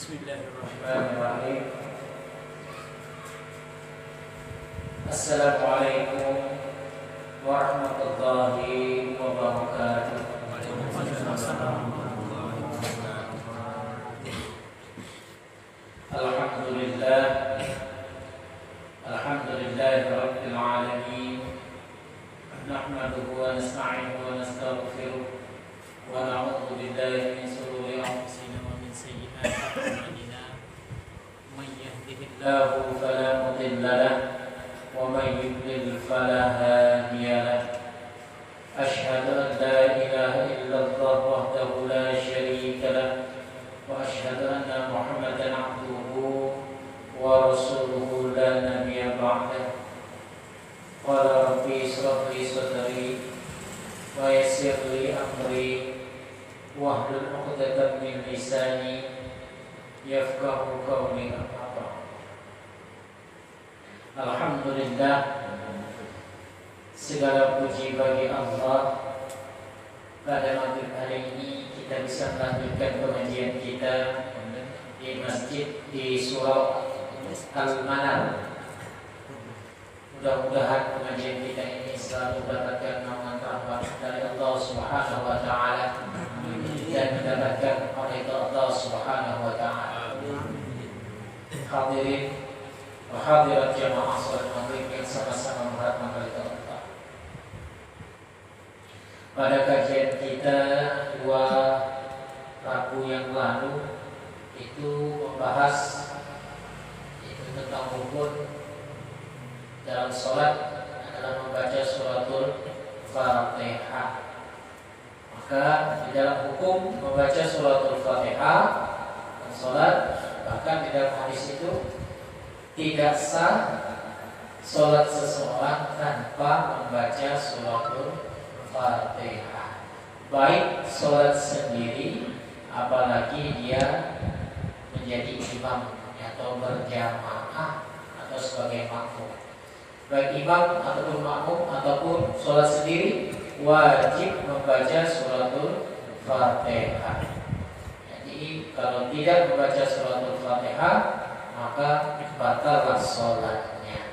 Bismillahirrahmanirrahim. Assalamualaikum warahmatullahi wabarakatuh. Alhamdulillah, alhamdulillahirabbil alamin. Nahmaduhu wa nasta'inuhu wa nastaghfiruh wa na'udzu billahi min shururi anfusina wa min sayyiati a'malina. May yahdihillahu fala mudilla lahu wa may yudlil fala hadiya lahu. Asyhadu an la ilaha illallah wahdahu la syarika lahu wa asyhadu anna Muhammadan 'abduhu wa rasuluhu la nabiyya ba'dahu. Qala rabbi ishrah li sadri wa yassir li amri wahlul 'uqdatam min lisani yafqahu qawli. Alhamdulillah, segala puji bagi Allah. Pada maghrib hari ini kita bisa melanjutkan pengajian kita di masjid di surau Al-Manar. Mudah-mudahan pengajian kita ini selalu mendapatkan naungan rahmat dari Allah Subhanahu wa taala dan mendapatkan ridha Allah Subhanahu wa taala. Hadirin wa hadirat jamaah salat maghrib yang sama-sama mengharapkan ridha Allah. Pada kajian kita 2 Rabu yang lalu itu membahas tentang rukun dalam sholat adalah membaca suratul Fatihah. Maka di dalam hukum membaca suratul Fatihah dan sholat, bahkan di dalam hadis itu tidak sah sholat seseorang tanpa membaca suratul Fatihah, baik sholat sendiri apalagi dia menjadi imam atau berjamaah atau sebagai makmum. Baik imam ataupun makmum ataupun sholat sendiri wajib membaca suratul Fatihah. Jadi kalau tidak membaca suratul Fatihah maka batallah sholatnya.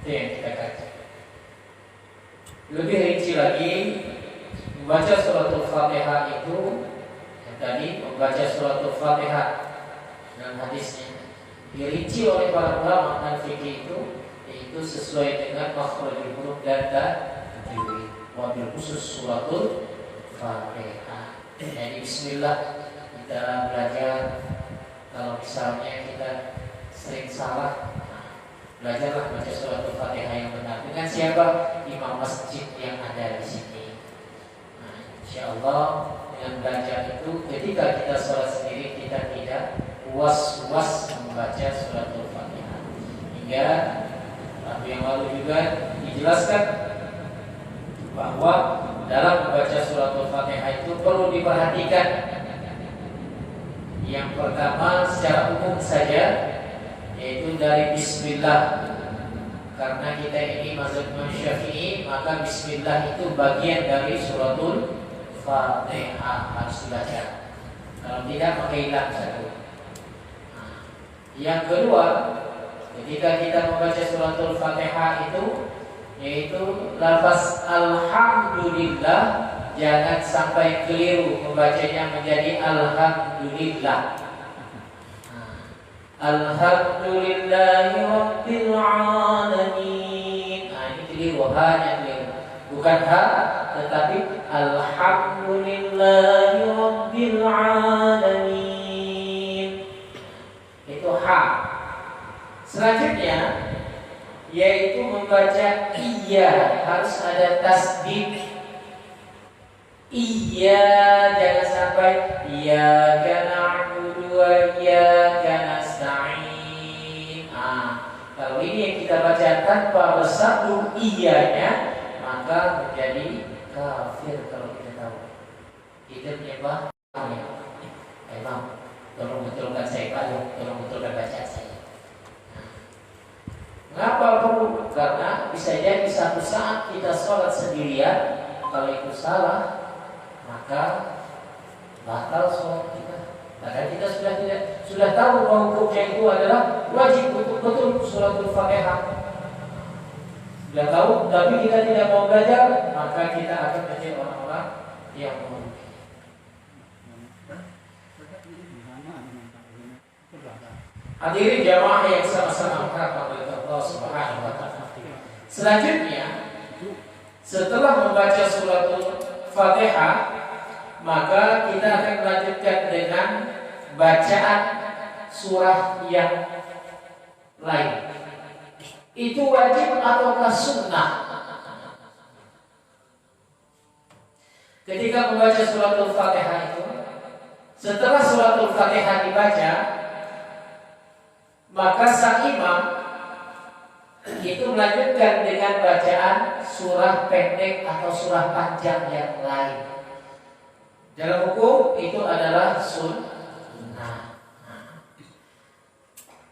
Itu yang kita kaji. Lebih rinci lagi, membaca suratul Fatihah itu yang tadi membaca suratul Fatihah dalam hadisnya dirinci oleh para ulama dan fikih itu sesuai dengan makhrajul huruf dan tajwid. Wabil khusus suratul Fatihah. Jadi bismillah kita belajar. Kalau misalnya kita sering salah, belajarlah baca suratul Fatihah yang benar. Dengan siapa? Imam masjid yang ada di sini. Insyaallah dengan belajar itu ketika kita sholat sendiri kita tidak was-was membaca suratul Fatihah. Hingga Rabu yang lalu juga dijelaskan bahwa dalam membaca suratul Fatihah itu perlu diperhatikan. Yang pertama secara umum saja, yaitu dari bismillah. Karena kita ini mazhab Imam Syafi'i, maka bismillah itu bagian dari suratul Fatihah, harus dibaca. Kalau tidak maka hilang satu. Yang kedua, ketika kita membaca suratul Fatihah itu, yaitu lafaz alhamdulillah, jangan sampai keliru membacanya menjadi alhamdulillah. Alhamdulillahi rabbil alamin. Ini keliru, hanya keliru. Bukan ha, tetapi alhamdulillahi rabbil alamin. Itu ha. Selanjutnya yaitu membaca iya, harus ada tasdid. Iya, jangan sampai iyyaka na'budu wa iyyaka nasta'in. Kalau ini yang kita baca tanpa bersatu iyanya, maka menjadi kafir. Kalau kita tahu kita menyembah Imam, tolong betulkan saya Pak, tolong betulkan bacaan saya. Mengapa perlu? Karena bisa jadi satu saat kita sholat sendirian, kalau itu salah maka batal sholat kita. Padahal kita sudah tahu bahwa hukumnya itu adalah wajib untuk betul suratul Fatihah. Sudah tahu, tapi kita tidak mau belajar, maka kita akan menjadi orang-orang yang merugi. Hadirin jamaah yang sama-sama mengharap Allah Subhanahu wa taala. Selanjutnya, setelah membaca suratul Fatihah, maka kita akan melanjutkan dengan bacaan surah yang lain. Itu wajib ataukah sunnah? Ketika membaca suratul Fatihah itu, setelah suratul Fatihah dibaca, maka sang imam itu melanjutkan dengan bacaan surah pendek atau surah panjang yang lain. Dalam hukum itu adalah sunnah.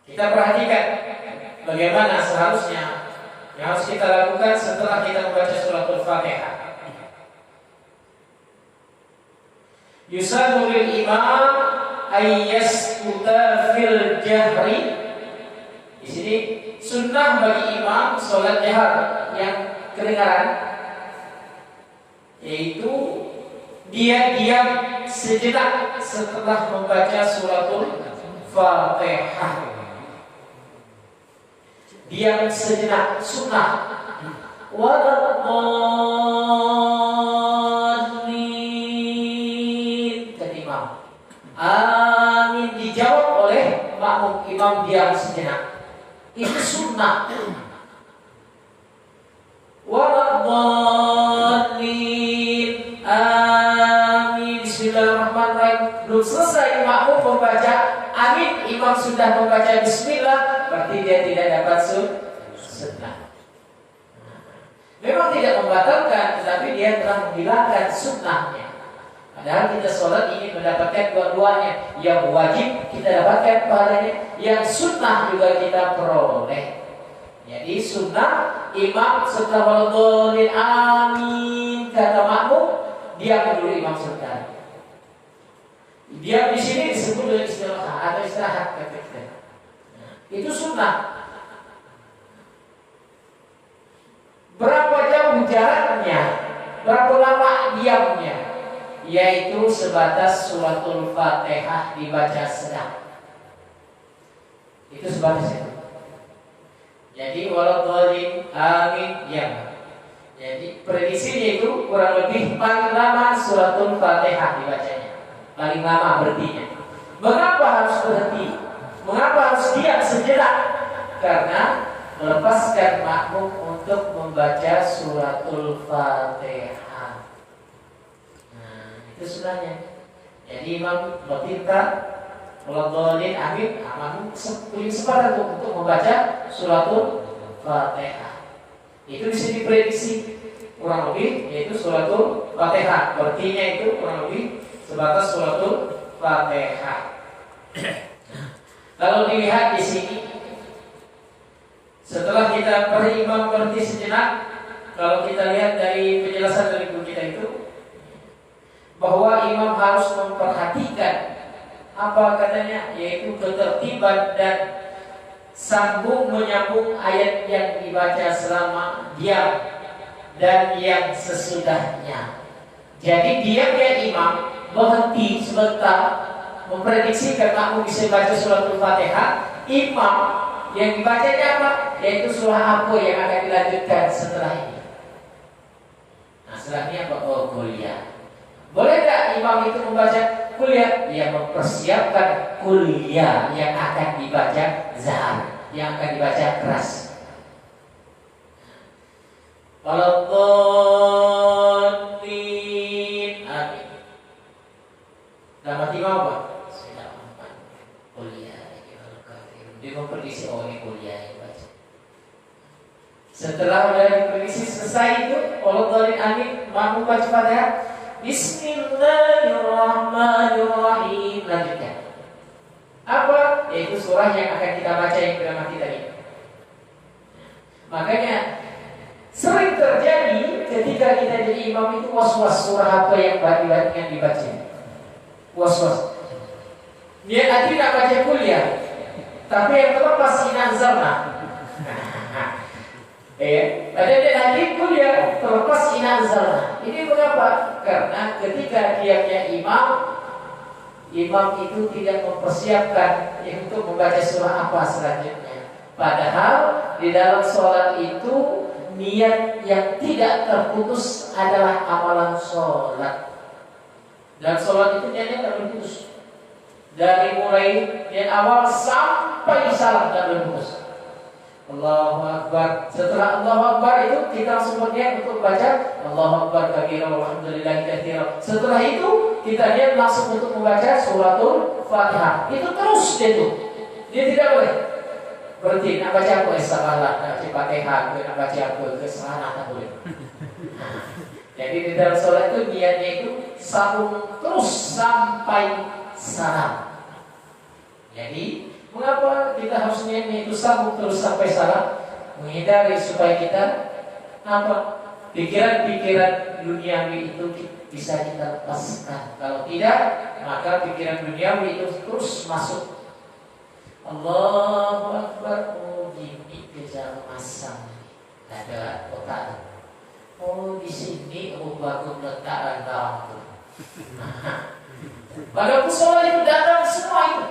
Kita perhatikan bagaimana seharusnya yang harus kita lakukan setelah kita membaca suratul Fatihah. Yusannu lil imam ayyaskuta fil jahri. Di sini sunnah bagi imam sholat jahar yang kedengaran, yaitu dia diam sejenak setelah membaca suratul Fatihah. Diam sejenak, sunnah. Wadadhdallin, kata imam. Amin dijawab oleh makmum, imam diam sejenak. Itu sunnah. Wadadhdallin, amin, bismillahirrahmanirrahim. Belum selesai makmum membaca amin, imam sudah membaca bismillah, berarti dia tidak dapat sunnah. Memang tidak membatalkan, tetapi dia telah menghilangkan sunnahnya. Padahal kita sholat ingin mendapatkan dua-duanya. Yang wajib kita dapatkan pahalanya, yang sunnah juga kita peroleh. Jadi sunnah imam setelah waladhdallin amin kata makmum, diam dulu imam sebentar. Diam di sini disebut dengan istirahat atau istirahat kata kita. Itu sunnah. Berapa jauh jaraknya? Berapa lama diamnya? Yaitu sebatas suratul Fatihah dibaca sedang. Itu sebatas itu. Jadi waladhdallin amin diam. Jadi prediksinya itu kurang lebih paling lama suratul Fatihah dibacanya. Paling lama berhentinya. Mengapa harus berhenti? Mengapa harus diam sejenak? Karena melepaskan makmum untuk membaca suratul Fatihah. Nah, itu sunnahnya. Jadi imam meminta waladhdallin amin, makmum punya kesempatan untuk membaca suratul Fatihah. Itu di sini prediksi kurang lebih yaitu suratul Fatihah. Artinya itu kurang lebih sebatas suratul Fatihah. Kalau dilihat di sini, setelah kita imam berhenti sejenak, kalau kita lihat dari penjelasan dari guru kita itu, bahwa imam harus memperhatikan apa katanya, yaitu ketertiban dan sambung menyambung ayat yang dibaca selama diam dan yang sesudahnya. Jadi diamnya imam berhenti sebentar, memprediksikan makmum bisa baca suratul Fatihah. Imam yang dibacanya apa? Yaitu surah apa yang akan dilanjutkan setelah ini. Nah, setelah ini apa? Oh, kuliah. Boleh tak imam itu membaca kuliah? Dia mempersiapkan kuliah yang akan dibaca zahar, yang akan dibaca keras. Waladhdallin amin. Dapat imam apa? Sudah empat kuliah. Dia memprediksi ini kuliah yang baca. Setelah sudah diprediksi selesai itu, waladhdallin amin, makmum baca Fatihah. Bismillahirrahmanirrahim. Lanjutkan. Apa? Yaitu surah yang akan kita baca yang sudah mati tadi. Makanya sering terjadi ketika kita jadi imam itu was-was surah apa yang dibaca. Was-was. Niat hati nak baca kuliah, tapi yang terlepas inazalna. Ada niat hati kuliah terlepas inazalna. Ini mengapa? Karena ketika dia imam itu tidak mempersiapkan untuk membaca surah apa selanjutnya. Padahal di dalam sholat itu niat yang tidak terputus adalah amalan sholat. Dan sholat itu niatnya tidak terputus. Dari mulai niat awal sampai salam tidak terputus. Allahu Akbar. Setelah Allahu Akbar itu kita langsung berniat untuk baca Allahu Akbar kabira walhamdulillahi katsira. Setelah itu kita niat langsung untuk membaca suratul Fatihah. Itu terus dia tidak boleh berhenti. Nak baca apa? Salah. Nak baca Fatihah. Nak baca apa? Kesalahan tak boleh. Jadi di dalam sholat itu niatnya itu sambung terus sampai salam. Jadi mengapa kita harus niatnya itu sambung terus sampai salam? Menghindari supaya kita pikiran-pikiran duniawi itu bisa kita lepaskan. Kalau tidak, maka pikiran duniawi itu terus masuk. Allahu Akbar. Oh gini kejar masang. Ada kotak. Oh di sini bagus letakkan dalam. Pada sholat itu datang semua itu.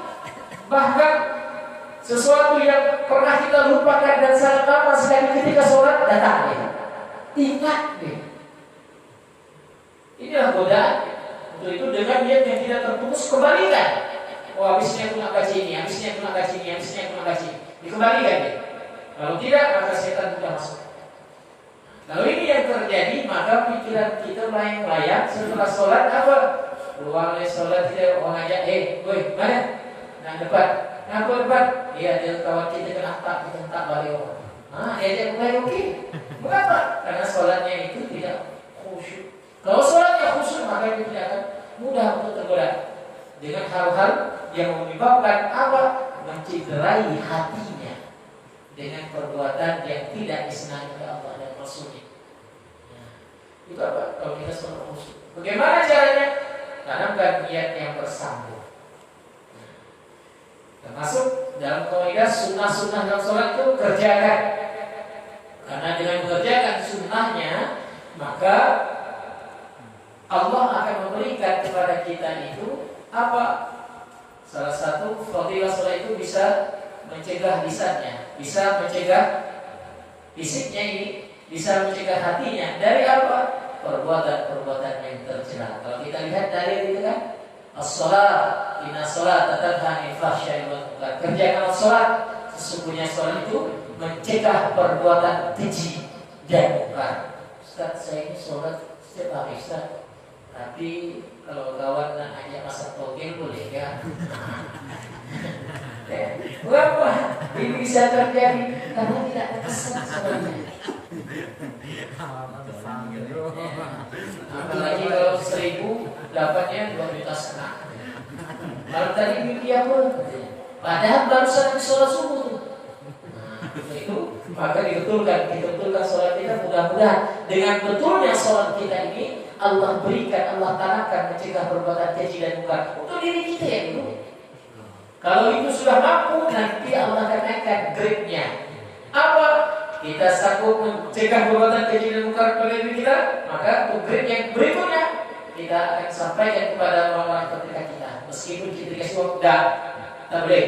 Bahkan sesuatu yang pernah kita lupakan dan sangat lama sekali ketika sholat datang ya. Ingat deh. Inilah godaan. Untuk itu dengan niat yang tidak terputus kembalikan. Oh habisnya aku nak baca ini, habisnya aku nak baca ini, habisnya aku nak baca ini. Dikembalikan deh. Kalau tidak maka setan sudah masuk. Kalau ini yang terjadi maka pikiran kita melayang-layang setelah sholat apa? Keluar dari sholat tidak orang ajak, woi mana? Nak depan, kenapa depan? Dia kawan kita kena tak balik orang. Dia ajak mulai okey. Mengapa? Karena sholatnya itu tidak khusyuk. Kalau sholatnya khusyuk maka itu tidak akan mudah untuk tergoda dengan hal-hal yang menyebabkan apa? Mencederai hatinya dengan perbuatan yang tidak disenangi oleh Allah dan Rasulnya. Itu apa? Kalau kita sholat khusyuk. Bagaimana caranya? Tanamkan niat yang bersambung. Termasuk dalam kaidah sunnah-sunnah dalam sholat itu kerjakan. Karena dengan mengerjakan sunnahnya, maka Allah akan memberikan kepada kita itu apa? Salah satu fadilah sholat itu bisa mencegah lisannya, bisa mencegah fisiknya ini, bisa mencegah hatinya dari apa? Perbuatan-perbuatan yang tercela. Kalau kita lihat dari itu kan, as-shalat, inna shalat tanha 'anil fahsya'i wal munkar. Kerjakan salat, sesungguhnya salat itu mencegah perbuatan keji dan munkar. Ustaz, saya ini salat setiap hari Ustaz. Tapi kalau kawan nak ajak masak togel boleh ya? Kenapa? Ini bisa terjadi karena tidak ada kesan sebenarnya. Apalagi kalau 1.000 dapatnya 2,5 juta. Kalau tadi mimpi apa? Padahal baru saja sholat subuh tuh. Itu maka dibetulkan sholat kita. Mudah-mudahan dengan betulnya sholat kita ini Allah berikan, Allah tanamkan mencegah perbuatan keji dan munkar untuk diri kita ya dulu. Kalau itu sudah mampu, nanti Allah akan naikkan grade-nya. Apa? Kita sanggup mencegah perbuatan keji dan munkar pada diri kita, maka untuk grade yang berikutnya kita akan sampaikan kepada orang-orang terdekat kita. Meskipun kita dikasih waktu, tak boleh.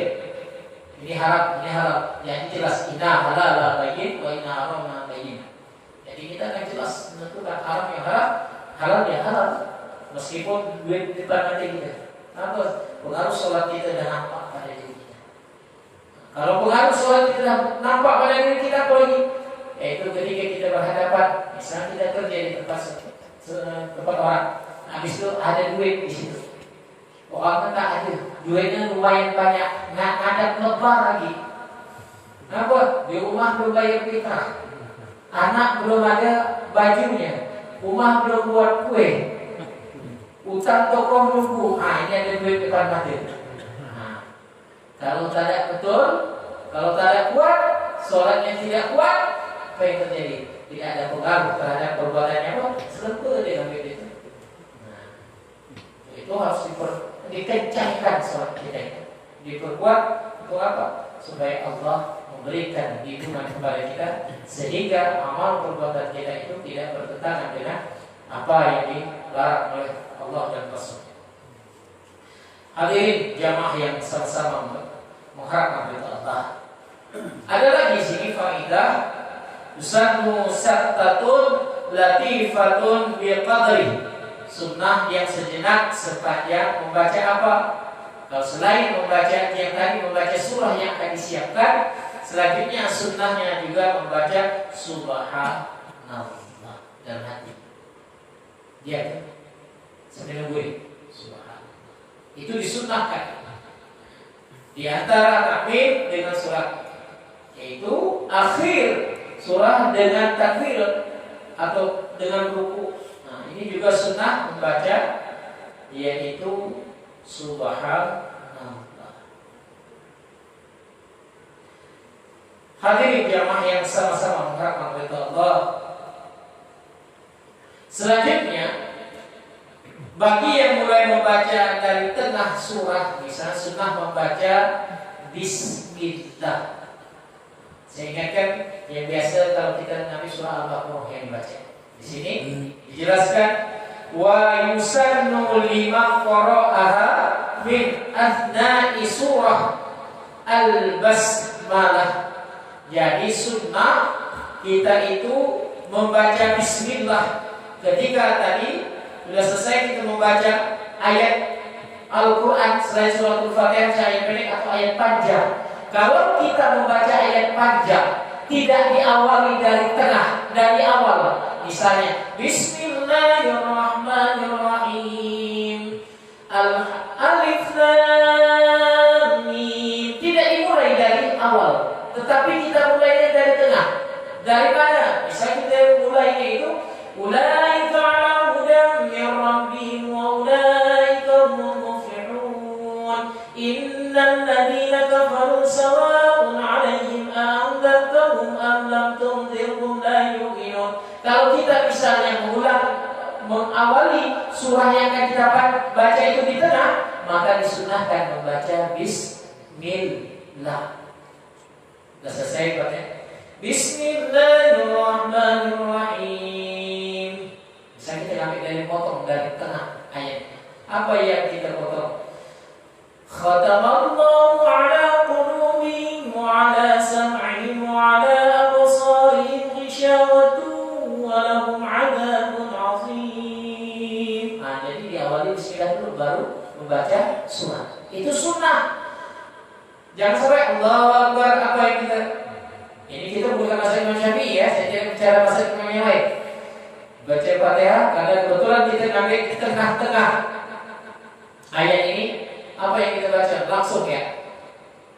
Ini haram, ini halal. Yang jelas, inna halal bayyin wa inna haram bayyin. Jadi kita akan jelas menentukan haram yang haram, halal yang halal. Meskipun duit di depan mata kita. Apa? Pengaruh sholat kita dan nampak pada diri kita. Kalau pengaruh sholat kita dan nampak pada diri kita apa lagi? Yaitu ketika kita berhadapan, misalnya kita kerja di tempat orang, habis itu ada duit di situ. Orang tak ada, duitnya lumayan banyak, nggak ada lebar lagi. Kenapa? Di rumah belum bayar fitrah, anak belum ada bajunya, rumah belum buat kue, utang toko nunggu. Ini ada duit depan mata. Kalau tidak betul, kalau tidak kuat, sholatnya tidak kuat, apa yang terjadi? Tidak ada pengaruh terhadap perbuatannya, apa? Selempur dia ambil itu. Itu harus dikencangkan sholat kita itu, diperkuat. Untuk apa? Supaya Allah memberikan bimbingan kepada kita sehingga amal perbuatan kita itu tidak bertentangan dengan apa yang dilarang oleh Allah dan Rasul. Hadirin jamaah yang sama-sama mengharapkan ridha Allah. Ada lagi sini faidah Sunnah sattatun latifatun biqadri. Sunnah yang sejenak sepanjang membaca apa? Kalau selain membaca yang tadi membaca surah yang akan disiapkan, selanjutnya sunnahnya juga membaca subhanallah dalam hati. Dia sambil nungguin subhanallah. Itu disunnahkan. Di antara takbir dengan surat, yaitu akhir surah dengan takbir atau dengan ruku. Nah, ini juga sunnah membaca, yaitu subhanallah. Hadirin jamaah yang sama-sama mengharapkan ridha Allah. Selanjutnya, bagi yang mulai membaca dari tengah surah, misalnya sunnah membaca Bismillah. Saya ingatkan yang biasa kalau kita ngambil surah Al-Baqarah yang dibaca. Di sini dijelaskan wa yusannu lima qara'aha min athna'i surah Al-Basmalah. Jadi sunnah kita itu membaca Bismillah ketika tadi sudah selesai kita membaca ayat Al-Quran selain surat Al-Fatihah ayat pendek atau ayat panjang. Kalau kita membaca ayat panjang tidak diawali dari tengah, dari awal, misalnya Bismillahirrahmanirrahim Alif Lam Mim, tidak dimulai dari awal, tetapi kita mulainya dari tengah. Dari mana? Misalnya kita mulainya itu ulaika ala hudan min rabbihim wa ulaika humul muflihun. Innal ladzina kafaru sawa'un 'alaihim a'anzartahum am lam tunzirhum la yu'minun. Kalau kita misalnya mengawali surah yang akan kita baca itu di tengah, maka disunahkan membaca Bismillah. Sudah selesai baca Bismillahirrahmanirrahim. Bisa kita ambil dari potong dari tengah ayatnya. Apa yang kita potong? Khatamallahu ala qulubihim wa ala sam'ihim wa ala absarihim ghishawatun wa lahum 'adzabun 'adzim. Nah, jadi diawali bismillah dulu baru membaca surah. Itu sunnah. Jangan sampai Allahu Akbar apa yang kita. Ini kita bukan bahasa Imam Syafi'i ya, saya tidak bicara bahasa Imam yang lain. Baca Fatihah, karena kebetulan kita ngambil di tengah-tengah ayat ini. Apa yang kita baca? Langsung ya.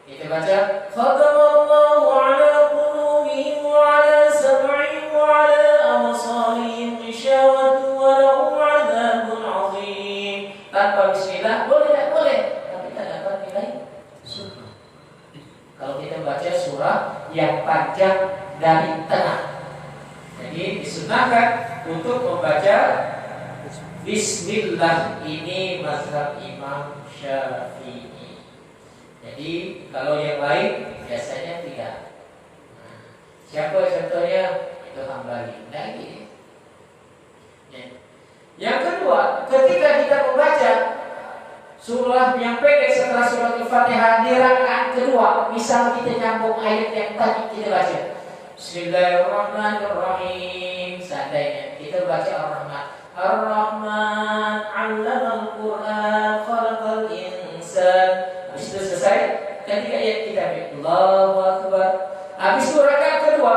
Kita baca khatamallahu ala qulubihim wa ala sam'ihim wa ala absarihim ghishawatun wa lahum 'adzabun 'adzim. Tanpa bismillah boleh tak boleh, tapi tak dapat nilai sunnah. Kalau kita baca surah yang panjang dari tengah, jadi disunahkan untuk membaca Bismillah. Ini mazhab Imam Syafi'i. Jadi kalau yang lain biasanya tidak. Nah, siapa contohnya? Itu Hambali. Lagi. Yang kedua, ketika kita membaca surah yang pendek setelah surat Al-Fatihah di rakaat kedua, misal kita nyambung ayat yang tadi kita baca Bismillahirrahmanirrahim, seandainya kita baca Ar-Rahman, Ar-Rahman 'allamal Qur'an, khalaqal insan. Habis itu selesai, ketika ayat kita Allahu Akbar. Habis itu rakaat kedua,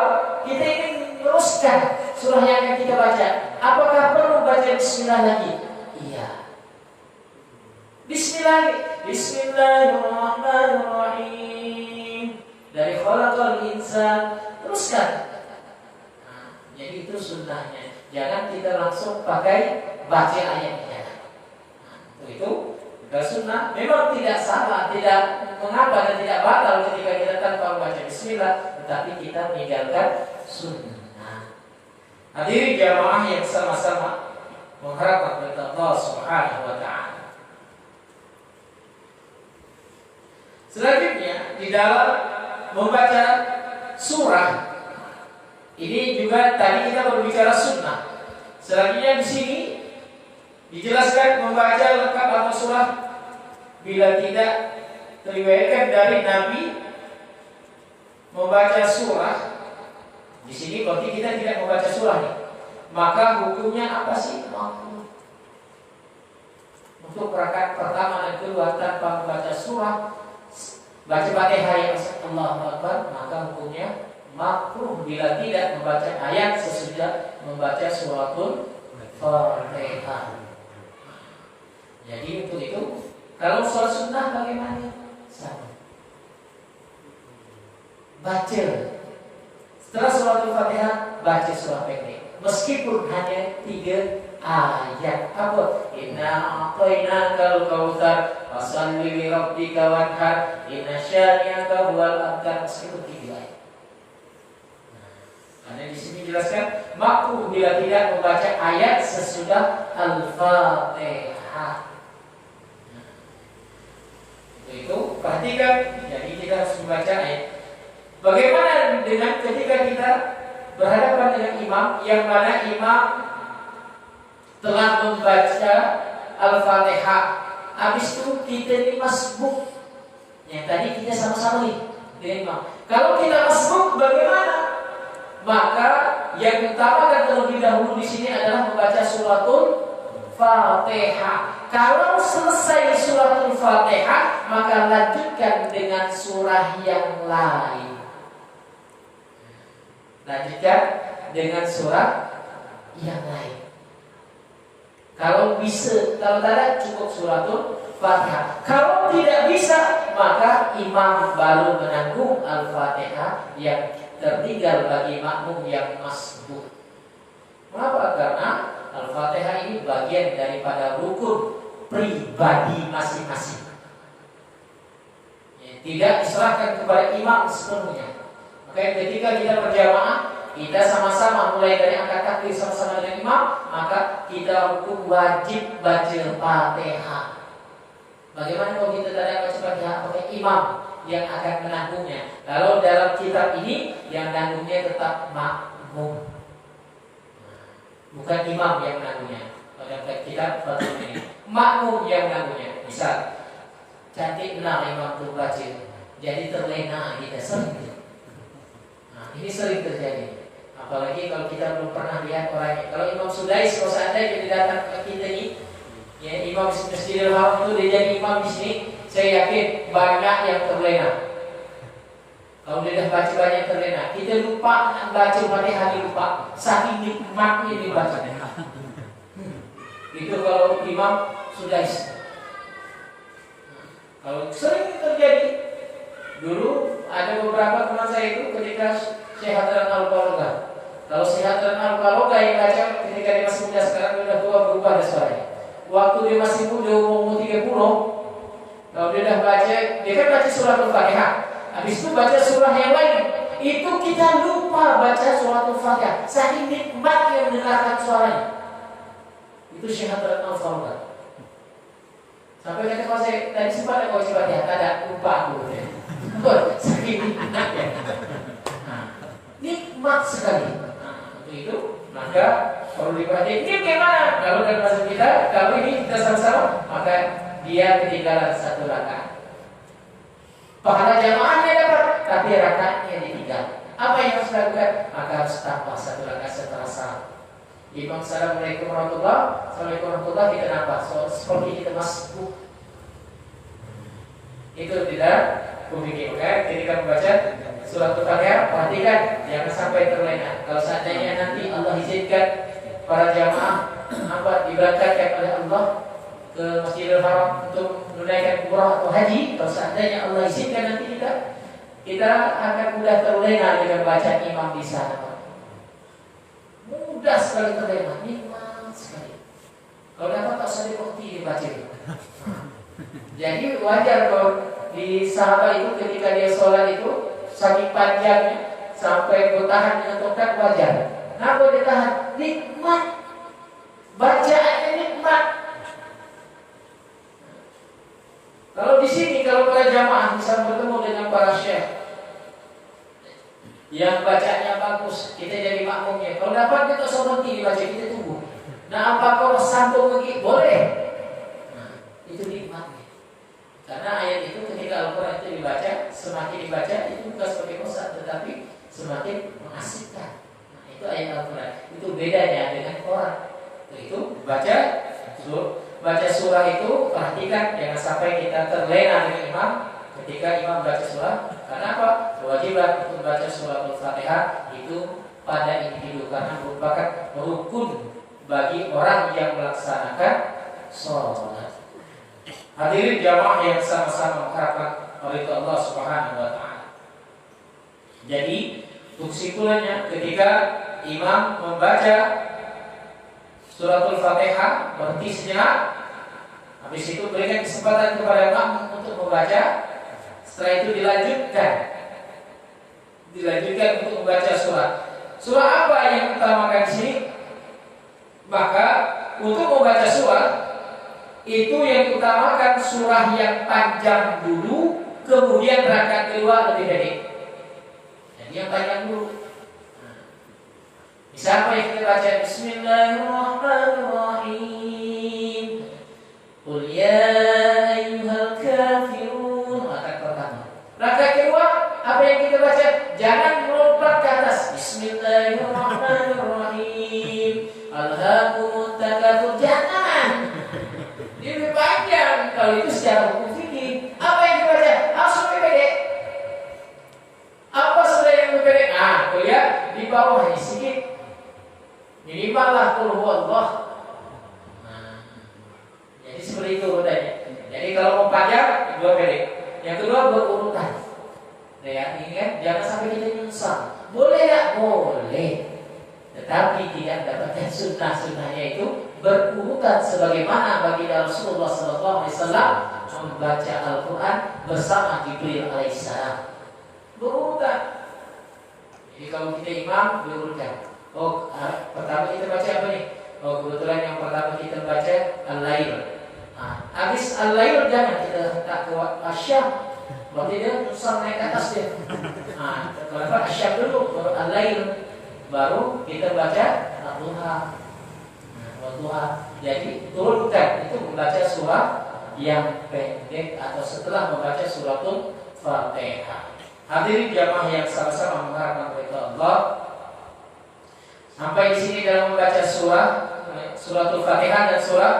kita ingin meneruskan surah yang akan kita baca. Apakah perlu baca bismillah lagi? Iya. Bismillahirrahmanirrahim. Dari khalaqal insan, teruskan. Nah, jadi itu sunnahnya. Jangan kita langsung pakai baca ayatnya. Nah, itu bukan sunnah. Memang tidak salah, tidak mengapa dan tidak batal ketika kita tanpa membaca bismillah, tetapi kita meninggalkan sunnah. Hadirin jamaah yang sama-sama mengharapkan kepada Allah Subhanahu wa ta'ala. Selanjutnya di dalam membaca surah ini juga tadi kita berbicara sunnah. Selanjutnya di sini dijelaskan membaca lengkap atau surah bila tidak diriwayatkan dari Nabi membaca surah. Di sini berarti kita tidak membaca surah nih. Maka hukumnya apa sih? Untuk rakaat pertama dan kedua tanpa membaca surah, baca Fatihah yang Allahu Akbar, maka hukumnya makruh bila tidak membaca ayat sesudah membaca suratul Fatihah. Jadi untuk itu, kalau sholat sunnah bagaimana? Sama. Baca. Setelah suratul Fatihah, baca surah pendek. Meskipun hanya 3 ayat. Apa? Inna a'tainakal kautsar fasalli li rabbika wanhar inna syani'aka huwal abtar. Meskipun 3 ayat. Karena di sini dijelaskan makruh bila tidak membaca ayat sesudah Al-Fatihah. Itu perhatikan. Jadi kita harus membaca ayat. Bagaimana dengan ketika kita berhadapan dengan imam yang mana imam telah membaca Al-Fatihah, habis itu kita ini masbuk. Yang tadi kita sama-sama nih dengan imam. Kalau kita masbuk bagaimana? Maka yang diutamakan terlebih dahulu di sini adalah membaca suratul Fatihah. Kalau selesai suratul Fatihah, maka lanjutkan dengan surah yang lain. Lanjutkan dengan surah yang lain. Kalau bisa, kalau tidak cukup suratul Fatihah. Kalau tidak bisa, maka imam baru menanggung Al-Fatihah yang tertinggal bagi makmum yang masbuk. Mengapa? Karena Al-Fatihah ini bagian daripada rukun pribadi masing-masing. Tidak diserahkan kepada imam sepenuhnya. Makanya ketika kita berjamaah, kita sama-sama mulai dari angkat takbir sama-sama dengan imam, maka kita rukun wajib baca Fatihah. Bagaimana kalau kita tidak baca Fatihah? Pakai imam yang akan menanggungnya. Kalau dalam kitab ini yang menanggungnya tetap makmum, bukan imam yang menanggungnya. Pada kitab Fatihah ini makmum yang menanggungnya. Misal cantik benar imam itu baca, jadi terlena kita sering. Nah, ini sering terjadi. Apalagi kalau kita belum pernah lihat orangnya. Kalau Imam Sudais, kalau seandainya dia datang ke kita ini, ya Imam Masjidil Haram itu dia jadi imam di sini, saya yakin banyak yang terlena. Kalau dia dah baca banyak terlena, kita lupa baca Fatihah, lupa saking nikmatnya dibaca. Itu kalau Imam Sudais. Kalau sering terjadi, dulu ada beberapa teman saya itu ketika Syehatran Al-Baloga. Kalau Syehatran Al-Baloga yang baca ketika dia masih muda, sekarang dia sudah tua berubah suaranya. Waktu dia masih muda umur 30, kalau dia dah baca, dia kan baca surah Al-Fatihah. Habis itu baca surah yang lain. Itu kita lupa baca surah Al-Fatihah. Saking nikmatnya mendengarkan suaranya. Itu Syehatran Al-Baloga. Sampai kata kalau saya tadi sempat kau coba dia ada lupa aku. Saking nikmatnya. Nikmat sekali. Untuk itu maka perlu diperhatikan. Ini bagaimana? Kalau dalam bahasa kita, kalau ini kita sama-sama, maka dia ketinggalan 1 rakaat. Pahala jamaahnya dapat, tapi rakaatnya ditinggal. Apa yang harus dilakukan? Maka harus tambah 1 rakaat setelah salam. Imam Assalamualaikum warahmatullahi wabarakatuh, kita nambah. Seperti kita masbuk. Itu tidak memikir. Ketika membaca surat Al-Fatihah, perhatikan jangan sampai terlena. Kalau seandainya nanti Allah izinkan para jamaah diberangkatkan oleh Allah ke Masjidil Haram untuk menunaikan umrah atau haji, kalau seandainya Allah izinkan nanti kita akan mudah terlena dengan baca imam di sana. Mudah sekali terlena, nikmat sekali. Kalau dapat tak usah dibukti dibaca. Jadi wajar kalau di sahabat itu ketika dia sholat itu saking panjangnya sampai bertahan dengan tokat wajar. Kenapa dia tahan? Nikmat. Bacaannya nikmat. Kalau di sini, kalau para jamaah bisa bertemu dengan para syekh yang bacanya bagus, kita jadi makmumnya. Kalau dapat kita seperti dibaca, kita tunggu. Nah, apa kau sambung lagi? Boleh. Nah, itu nikmatnya. Karena ayat itu ketika Al-Quran itu dibaca, semakin dibaca itu bukan sebagai bosan, tetapi semakin mengasihkan. Nah, itu ayat Al-Quran. Itu bedanya dengan Quran. Itu baca surah itu, perhatikan jangan sampai kita terlena dengan imam ketika imam baca surah. Karena apa? Kewajiban untuk baca surah Al-Fatihah itu pada individu karena merupakan rukun bagi orang yang melaksanakan sholat. Hadirin jamaah yang sama-sama mengharapkan ridho Allah Subhanahu wa taala. Jadi, kesimpulannya ketika imam membaca suratul Fatihah berhenti sejenak, habis itu berikan kesempatan kepada makmum untuk membaca. Setelah itu dilanjutkan untuk membaca surah. Surah apa yang utamakan di sini? Maka untuk membaca surah itu yang utamakan surah yang panjang dulu, kemudian rakaat kedua lebih pendek. Jadi yang panjang dulu. Misalnya yang kita baca Bismillahirrahmanirrahim. Qul ya ayyuhal kafirun. Rakaat pertama. Rakaat kedua apa yang kita baca? Jangan melompat ke atas. Bismillahirrahmanirrahim. Alhaakumut takatsur. Jangan. Dia lebih panjang. Kalau itu secara hukum fikih. Apa yang dibaca? Harus lebih pendek. Apa sudah yang lebih pendek? Nah, lihat di bawah ini sedikit. Minimal lah qul huwallah. Nah, jadi seperti itu bedanya. Jadi kalau mau panjang, dua pendek. Yang kedua berurutan. Nah, ya, ini kan jangan sampai kita nyungsang. Boleh tak? Boleh. Tetapi tidak dapatkan sunnah-sunnahnya itu berurutan sebagaimana baginda Rasulullah SAW membaca Al-Quran bersama Jibril alaihissalam. Berurutan. Jadi kalau kita imam berurutan. Oh, pertama kita baca apa nih? Oh, kebetulan yang pertama kita baca Al-Lail. Nah, habis Al-Lail jangan kita tak ke Asyam. Berarti dia susah naik atas dia. Nah, kalau Asyam dulu baru Al-Lail. Baru kita baca Al-Duha. Al-Duha. Jadi turunkan itu membaca surah yang pendek atau setelah membaca suratul Fatihah. Hadirin jamaah yang sama-sama mengharapkan ridha Allah. Sampai di sini dalam membaca suratul Fatihah dan surah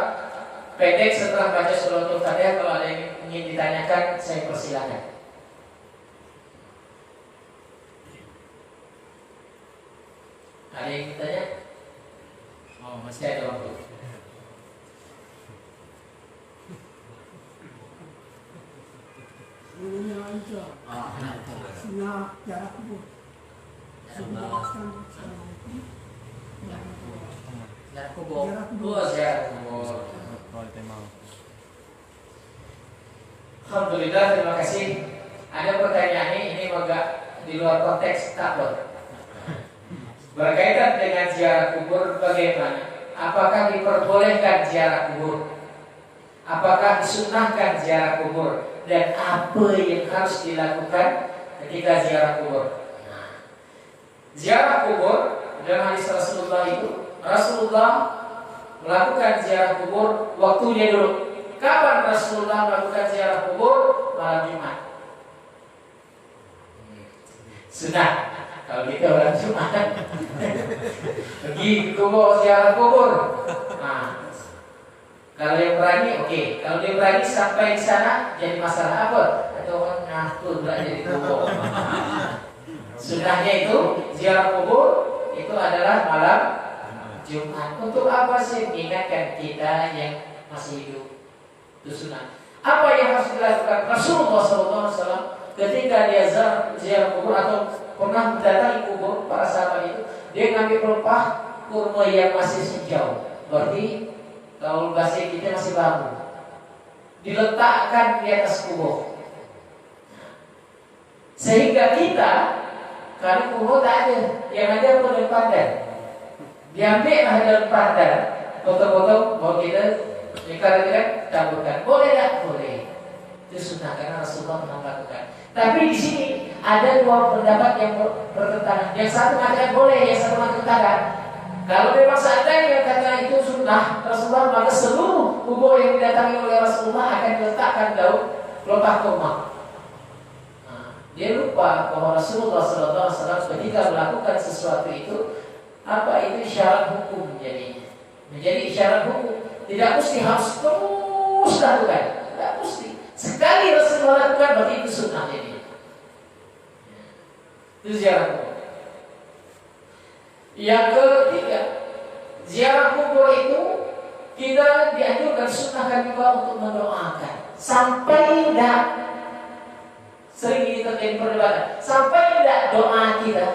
pendek setelah baca suratul Fatihah. Kalau ada yang ingin ditanyakan, saya persilakan. Ada yang ditanya? Oh, masih ada waktu. Sunnah jarak kubur. Jarak kubur. Oh, jarak kubur. Alhamdulillah, terima kasih. Ada pertanyaan ini agak di luar konteks takut. Berkaitan dengan ziarah kubur bagaimana? Apakah diperbolehkan ziarah kubur? Apakah disunnahkan ziarah kubur? Dan apa yang harus dilakukan ketika ziarah kubur? Ziarah kubur dalam hadis Rasulullah itu, Rasulullah melakukan ziarah kubur waktunya dulu. Kapan Rasulullah melakukan ziarah kubur? Malam Jumat. Sunnah. Kalau kita orang Jumat pergi ke kubur, ziarah kubur. Nah, kalau yang berani, oke. Kalau dia berani sampai di sana, jadi masalah apa? Atau orang ngatur berada di kubur. Sunnahnya itu ziarah kubur itu adalah malam Jumat. Untuk apa sih? Mengingatkan kita yang masih hidup. Itu sunnah. Apa yang harus dilakukan Rasulullah SAW ketika dia ziarah kubur atau pernah mendatangi kubur para sahabat itu? Dia ngambil pelepah kurma yang masih hijau. Berarti kalau bahasa kita masih baru. Diletakkan di atas kubur. Sehingga kita, karena kubur tak ada, yang ada daun pandan. Diambil daun pandan, potong-potong, mau kita ikan campurkan. Boleh tak? Boleh. Itu Itu sunnah karena Rasulullah pernah melakukan. Tapi di sini ada dua pendapat yang bertentangan. Yang satu mengatakan boleh, yang satu mengatakan kalau memang seandainya kata itu sunnah Rasulullah, maka seluruh kubur yang didatangi oleh Rasulullah akan diletakkan daun pelepah kurma. Dia lupa bahwa Rasulullah SAW ketika melakukan sesuatu itu itu isyarat hukum menjadi isyarat hukum. Tidak mesti harus terus lakukan, tidak mesti. Sekali Rasulullah lakukan berarti itu sunnah jadi. Itu ziarah kubur. Yang ketiga, ziarah kubur itu kita dianjurkan sunnahkan juga untuk mendoakan. Sampai tidak sering ini terjadi perdebatan. Sampai tidak doa kita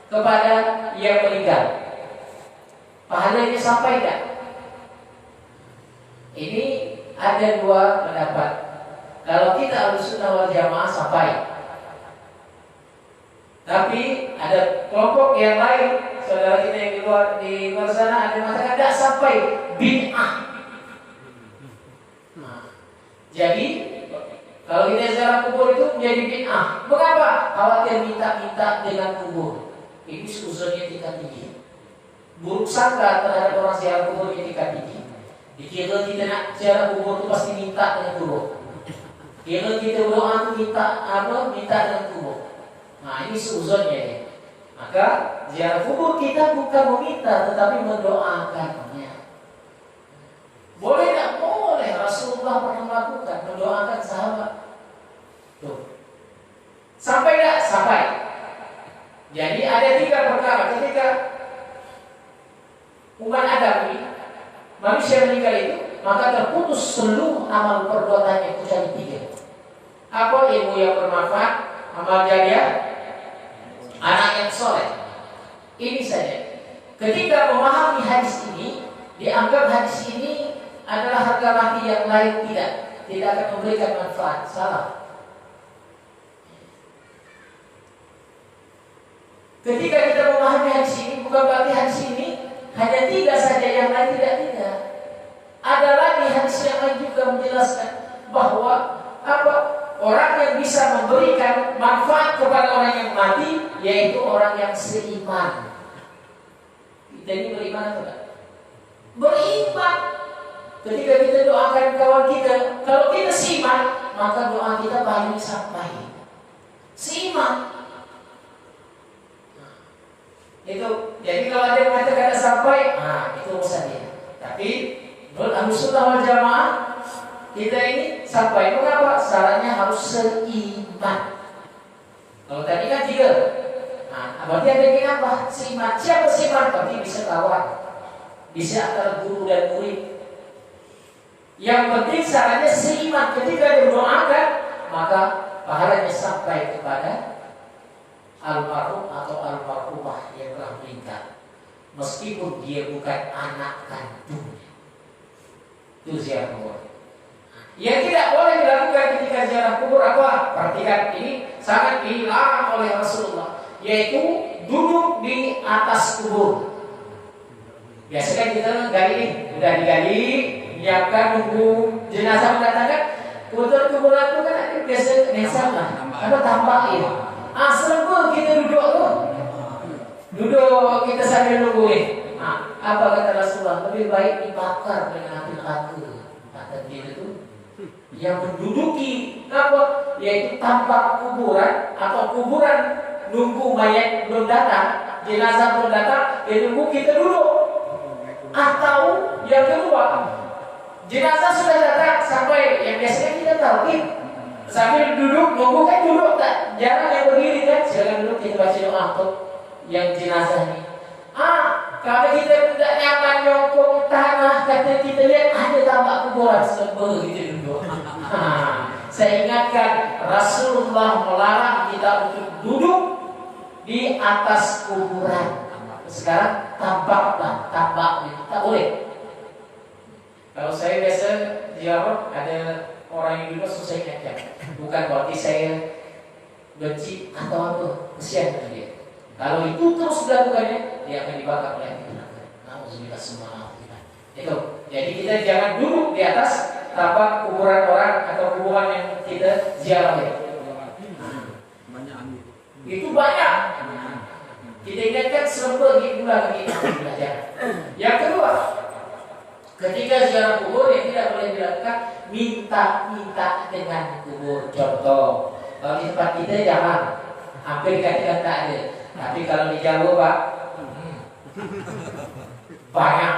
kepada yang meninggal, pahalanya sampai tidak? Ini ada dua pendapat. Kalau kita Ahlussunnah wal Jamaah sampai. Tapi ada kelompok yang lain, saudara kita yang di luar sana ada yang mengatakan tidak sampai, bid'ah. Jadi kalau kita ziarah kubur itu menjadi bid'ah. Mengapa? Khawatir minta-minta dengan kubur. Ini suzonnya tingkat tinggi. Buruk sangka terhadap orang ziarah kubur ini tingkat tinggi. Dikira kita nak ziarah kubur itu pasti minta dengan kubur. Kira kita berdoa itu minta dengan kubur. Nah ini suzonnya ya. Maka ziarah kubur kita bukan meminta tetapi mendoakannya. Boleh tak? Boleh. Rasulullah pernah melakukan, mendoakan sahabat. Tuh. Sampai tak? Sampai. Jadi ada tiga perkara. Ketika umat Adam ini, manusia meninggal itu, maka terputus seluruh amal perbuatannya kecuali tiga. Apa? Ilmu yang bermanfaat, amal jariah, anak yang soleh. Ini saja. Ketika memahami hadis ini, dianggap hadis ini adalah harga mati yang lain tidak akan memberikan manfaat. Salah. Ketika kita memahami hadis ini, bukan berarti hadis ini hanya tiga saja, yang lain tidak. Ada lagi hadis yang lain juga menjelaskan bahwa orang yang bisa memberikan manfaat kepada orang yang mati yaitu orang yang seiman. Kita ini beriman atau tidak? Beriman. Ketika kita doakan kawan kita, kalau kita seiman, maka doa kita paling sampai. Seiman. Itu. Jadi kalau ada yang mengatakan sampai, itu urusan dia. Tapi menurut Ahlussunnah wal Jamaah, kita ini sampai. Mengapa? Syaratnya harus seiman. Kalau tadi kan tiga. Berarti ada yang apa? Seiman. Siapa seiman? Berarti bisa kawan, bisa antara guru dan murid. Yang penting syaratnya seiman. Ketika dia berdoakan, maka pahalanya sampai kepada almarhum atau almarhumah yang telah meninggal, meskipun dia bukan anak kandungnya. Itu ziarah kubur. Yang tidak boleh dilakukan ketika ziarah kubur apa? Perhatikan, ini sangat dilarang oleh Rasulullah, yaitu duduk di atas kubur. Biasanya kita gali, udah digali, menyiapkan nunggu jenazah mendatangkan. Kebetulan kuburan itu kan ada biasa sama, tambahin. Asal kita duduk kita sambil nungguin. Apa kata Rasulullah? Lebih baik dibakar dengan api neraka. Kata dia itu yang menduduki yaitu tampak kuburan atau kuburan nunggu mayat belum datang, jenazah belum datang, nunggu kita duduk. Atau yang kedua, jenazah sudah datang sampai yang biasanya kita tahu sambil duduk, nunggu kan duduk tak? Jarang yang berdiri kan? Silakan duduk, kita baca doa untuk yang jenazah ini. Kalau kita tidak nyaman nyongkong tanah, kata kita lihat ada tambak kuburan sebel gitu duduk. Saya ingatkan Rasulullah melarang kita untuk duduk di atas kuburan. Sekarang tambak itu tak boleh. Kalau saya biasa ziarah ada orang yang dulu susah ingatkan. Bukan berarti saya benci atau apa, kesian dengan dia. Kalau itu terus dilakukannya, dia akan dibakar oleh neraka. Nauzubillah semua. Itu. Jadi kita jangan duduk di atas tapak kuburan orang atau kuburan yang kita ziarahi. Itu banyak. Kita ingatkan serba gitulah kita belajar. Yang kedua, ketika ziarah kubur yang tidak boleh dilakukan minta dengan kubur. Contoh, kalau di tempat kita jangan, hampir katakan tak ada. Tapi kalau di Jawa Pak, banyak.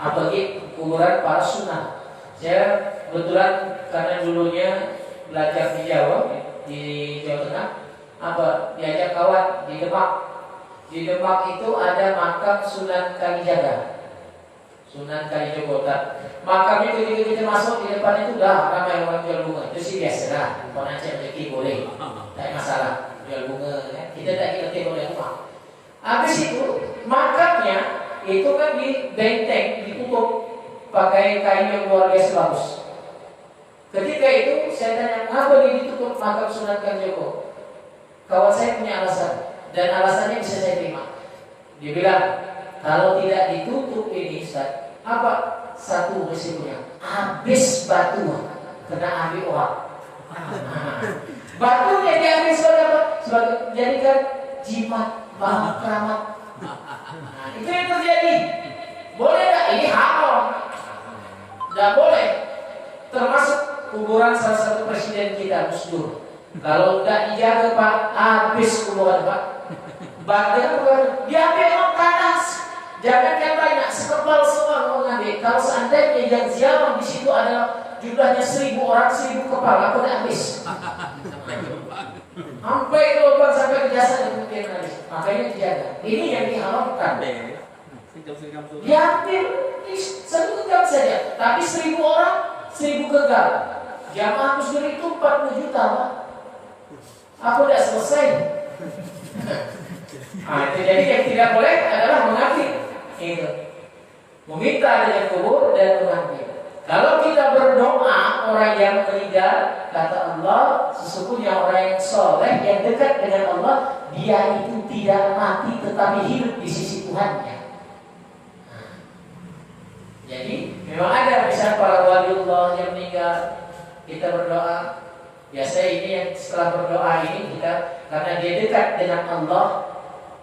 Apalagi kuburan para sunnah. Saya kebetulan karena dulunya belajar di Jawa, di Jawa Tengah, diajak kawan di Demak. Di Demak itu ada makam Sunan Kalijaga, Sunan Kalijogo. Makam itu ketika kita masuk di depan itu dah ramai orang jual bunga. Itu sih biasa lah. Kalau nanti rezeki boleh, tak masalah jual bunga. Ya. Kita tak kita boleh rumah. Habis itu makamnya itu kan di benteng, ditutup pakai kain yang luar biasa bagus. Ketika itu saya tanya, mengapa ditutup makam Sunan Kalijogo? Kawan saya punya alasan. Dan alasannya bisa saya terima. Dia bilang, kalau tidak ditutup ini, Ustaz, apa satu resikonya? Habis batu, kena ambil orang. Batunya diambil sebagai apa? Sebagai jadikan jimat, bahan keramat. Itu yang terjadi. Boleh tak? Ini haram. Tidak boleh. Termasuk kuburan salah satu presiden kita, Gus Dur. Kalau tidak dijaga Pak, habis kuburan Pak. Badan diambil orang panas, jangankan banyak, sekepal semua mau ngambil. Kalau seandainya yang ziarah di situ adalah jumlahnya 1000 orang, 1000 kepala, aku dah habis. Sampai lubang sampai ke jasad kemudian habis. Makanya dijaga. Ini yang diharamkan. Diambil satu jam saja, tapi 1000 orang, 1000 gagal. Jamaah Gus Dur itu 40 juta Pak. Aku dah selesai. Jadi yang tidak boleh adalah mengambil itu, meminta dengan kubur dan mengambil. Kalau kita berdoa orang yang meninggal, kata Allah, sesungguhnya orang yang soleh yang dekat dengan Allah, dia itu tidak mati tetapi hidup di sisi Tuhannya. Jadi memang ada misal para waliullah yang meninggal, kita berdoa. Biasa ini yang setelah berdoa ini kita, karena dia dekat dengan Allah,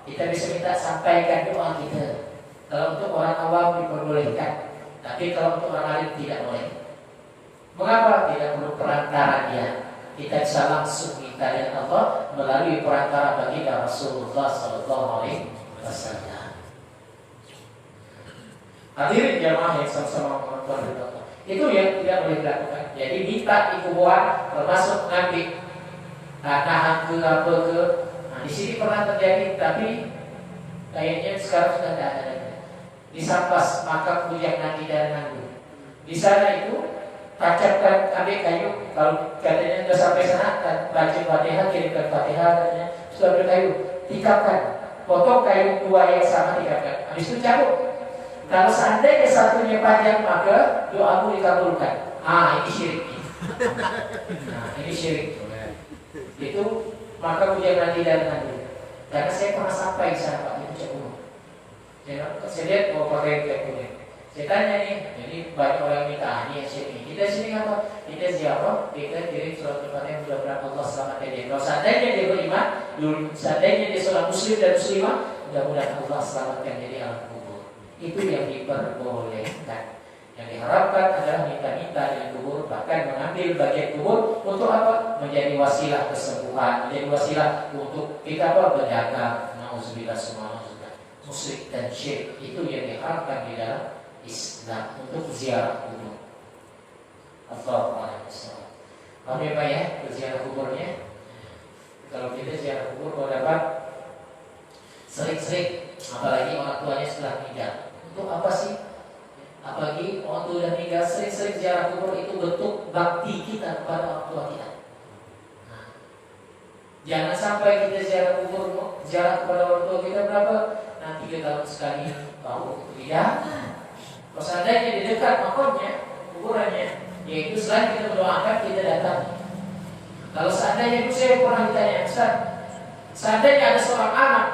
kita bisa minta sampaikan doa kita. Kalau untuk orang awam diperbolehkan, tapi kalau untuk orang alim tidak boleh. Mengapa? Tidak perlu perantara dia. Kita bisa langsung minta dengan Allah melalui perantara baginda Rasulullah SAW. Hadirin jamaah yang sama-sama berdoa. Itu yang tidak boleh dilakukan. Jadi minta di kuburan termasuk ngambil tanah ke apa ke. Di sini pernah terjadi, tapi kayaknya sekarang sudah tidak ada lagi. Di Sampas, makam Bujang Nabi dan Nandu. Di sana itu tancapkan, ambil kayu. Kalau katanya sudah sampai sana, baca Fatihah, kirimkan Fatihah, katanya sudah berkayu, tikapkan, potong kayu dua yang sama, tikapkan. Habis itu cabut. Kalau seandainya satunya panjang, maka doamu dikabulkan. Ini syirik. Ini syirik. Itu maka Bujang Nabi dan Nandu. Karena saya pernah sampai di sana Pak, itu cek umum. Saya lihat mau pakai kayak kuning. Saya tanya nih, jadi banyak orang minta ini sini. Kita sini apa? Kita ziarah, kita kirim surat Al-Fatihah mudah-mudahan Allah selamatkan dia. Kalau seandainya dia beriman, seandainya dia seorang muslim dan muslimah, mudah-mudahan Allah selamatkan dia di alam kubur. Itu yang diperbolehkan. Yang diharapkan adalah minta-minta di kubur, bahkan mengambil bagian kubur untuk apa? Menjadi wasilah kesembuhan, menjadi wasilah untuk kita berdagang. Nauzubillah semua musyrik dan syirik, itu yang diharapkan di dalam Islam untuk ziarah kubur. Alhamdulillah. Kami apa ya berziarah kuburnya? Kalau kita ziarah kubur kalau dapat sering-sering, apalagi orang tuanya setelah meninggal. Untuk apa sih? Apalagi orang tua dan meninggal, sering-sering ziarah kubur itu bentuk bakti kita kepada orang tua kita. Jangan sampai kita ziarah kubur, ziarah kepada orang tua kita berapa? Nanti 3 tahun sekali tahu tidak. Kalau seandainya di dekat makamnya, kuburannya, yaitu selain kita mendoakan, kita datang. Kalau seandainya itu saya pernah ditanya, Ustaz, seandainya ada seorang anak,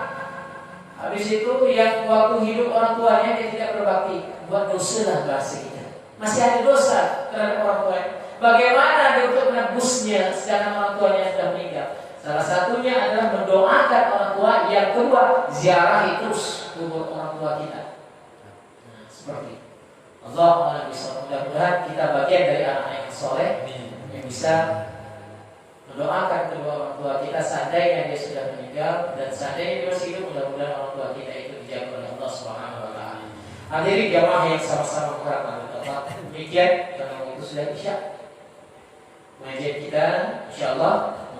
habis itu yang waktu hidup orang tuanya dia tidak berbakti, buat dosa lah bahasa kita. masih ada dosa terhadap orang tua. Bagaimana dia untuk menebusnya sedangkan orang tuanya sudah meninggal? Salah satunya adalah mendoakan orang tua. Yang kedua, ziarahi terus kubur orang tua kita. Nah, seperti itu. Allah bisa, mudah-mudahan kita bagian dari anak-anak yang soleh yang bisa mendoakan kedua orang tua kita seandainya dia sudah meninggal, dan seandainya dia masih hidup, mudah-mudahan orang tua kita itu dijaga oleh Allah Subhanahu wa taala. Hadirin jamaah yang sama-sama mengharapkan Allah. Demikian karena waktu sudah isya. Mengajian kita insyaallah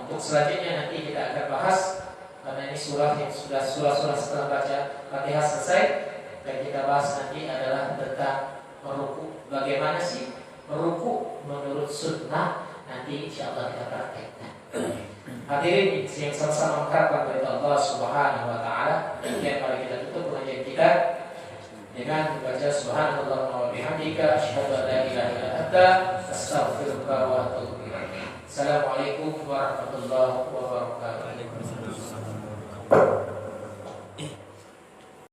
untuk selanjutnya nanti kita akan bahas, karena ini surah yang sudah surah-surah setelah baca Fatihah selesai, dan kita bahas nanti adalah tentang meruku. Bagaimana sih meruku menurut sunnah? Nanti insyaallah kita praktekkan. Hadirin yang sama-sama mengharapkan kepada Allah Subhanahu wa taala, dan mari kita tutup pengajian kita dengan membaca subhanallah wa bihamdika asyhadu an la ilaha illa anta astaghfiruka wa atubu ilaik. Assalamualaikum warahmatullahi wabarakatuh.